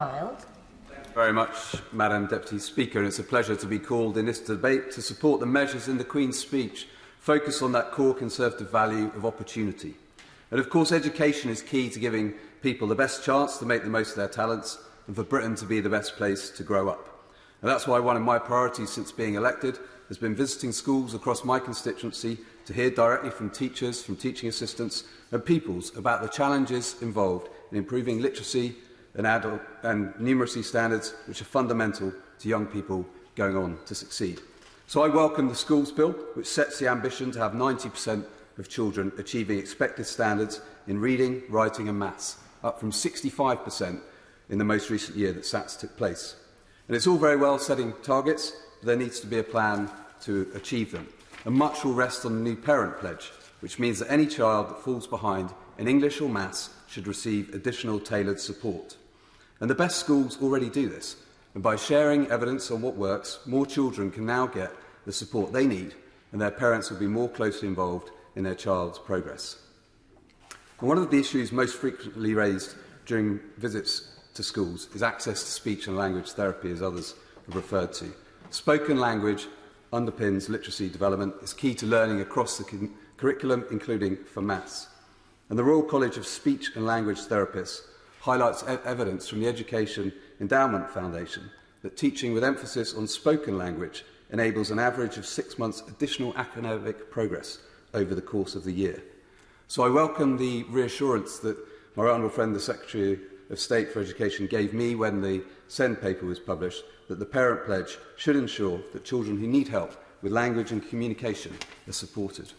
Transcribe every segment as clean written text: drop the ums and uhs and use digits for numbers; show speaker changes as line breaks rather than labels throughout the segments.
Thank
you very much, Madam Deputy Speaker. And it's a pleasure to be called in this debate to support the measures in the Queen's speech focus on that core Conservative value of opportunity. And of course, education is key to giving people the best chance to make the most of their talents and for Britain to be the best place to grow up. And that's why one of my priorities since being elected has been visiting schools across my constituency to hear directly from teachers, from teaching assistants and pupils about the challenges involved in improving literacy and adult and numeracy standards which are fundamental to young people going on to succeed. So I welcome the Schools Bill, which sets the ambition to have 90% of children achieving expected standards in reading, writing and maths, up from 65% in the most recent year that SATs took place. And it's all very well setting targets, but there needs to be a plan to achieve them. And much will rest on the new parent pledge, which means that any child that falls behind in English or maths should receive additional tailored support. And the best schools already do this, and by sharing evidence on what works, more children can now get the support they need, and their parents will be more closely involved in their child's progress. And one of the issues most frequently raised during visits to schools is access to speech and language therapy, as others have referred to. Spoken language underpins literacy development, is key to learning across the curriculum, including for maths. And the Royal College of Speech and Language Therapists highlights evidence from the Education Endowment Foundation that teaching with emphasis on spoken language enables an average of 6 months additional academic progress over the course of the year. So I welcome the reassurance that my honourable friend, the Secretary of State for Education, gave me when the SEND paper was published, that the Parent Pledge should ensure that children who need help with language and communication are supported.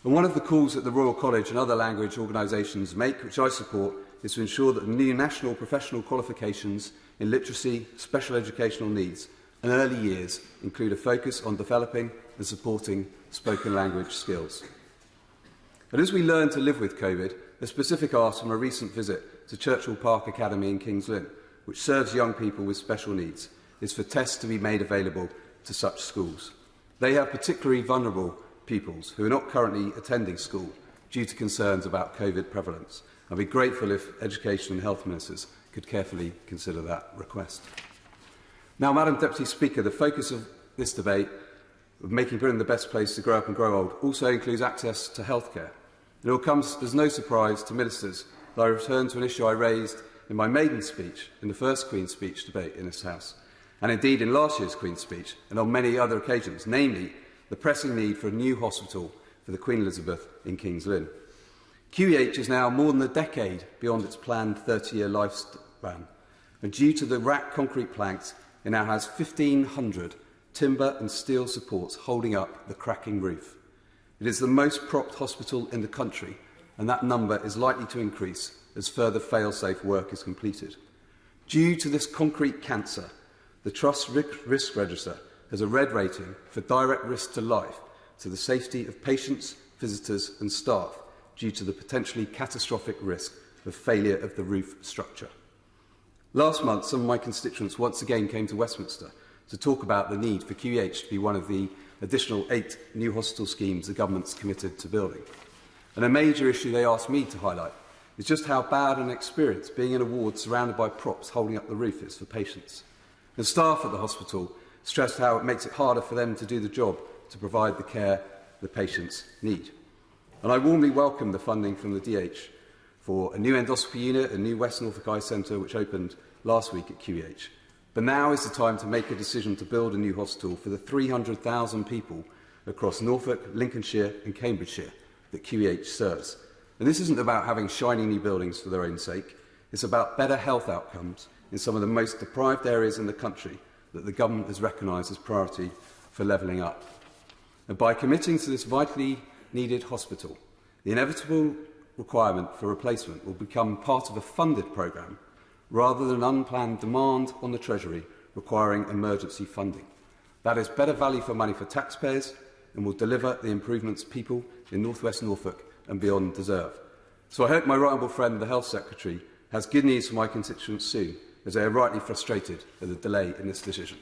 And one of the calls that the Royal College and other language organisations make, which I support, is to ensure that the new national professional qualifications in literacy, special educational needs and early years include a focus on developing and supporting spoken language skills. And as we learn to live with COVID, a specific ask from a recent visit to Churchill Park Academy in Kings Lynn, which serves young people with special needs, is for tests to be made available to such schools. They have particularly vulnerable pupils who are not currently attending school due to concerns about COVID prevalence. I'd be grateful if Education and Health Ministers could carefully consider that request. Now, Madam Deputy Speaker, the focus of this debate of making Britain the best place to grow up and grow old also includes access to healthcare. It all comes as no surprise to ministers that I return to an issue I raised in my maiden speech in the first Queen's Speech debate in this House, and indeed in last year's Queen's Speech and on many other occasions, namely the pressing need for a new hospital for the Queen Elizabeth in Kings Lynn. QEH is now more than a decade beyond its planned 30-year lifespan, and due to the racked concrete planks, it now has 1,500 timber and steel supports holding up the cracking roof. It is the most propped hospital in the country, and that number is likely to increase as further fail-safe work is completed. Due to this concrete cancer, the Trust Risk Register has a red rating for direct risk to life to the safety of patients, visitors and staff due to the potentially catastrophic risk of failure of the roof structure. Last month, some of my constituents once again came to Westminster to talk about the need for QEH to be one of the additional 8 new hospital schemes the government's committed to building. And a major issue they asked me to highlight is just how bad an experience being in a ward surrounded by props holding up the roof is for patients. And staff at the hospital stressed how it makes it harder for them to do the job to provide the care the patients need. And I warmly welcome the funding from the DH for a new endoscopy unit, a new West Norfolk Eye Centre, which opened last week at QEH. But now is the time to make a decision to build a new hospital for the 300,000 people across Norfolk, Lincolnshire and Cambridgeshire that QEH serves. And this isn't about having shiny new buildings for their own sake. It's about better health outcomes in some of the most deprived areas in the country that the government has recognised as priority for levelling up. And by committing to this vitally needed hospital, the inevitable requirement for replacement will become part of a funded programme rather than unplanned demand on the Treasury requiring emergency funding. That is better value for money for taxpayers and will deliver the improvements people in North West Norfolk and beyond deserve. So I hope my right honourable friend, the Health Secretary, has good news for my constituents soon, as they are rightly frustrated at the delay in this decision.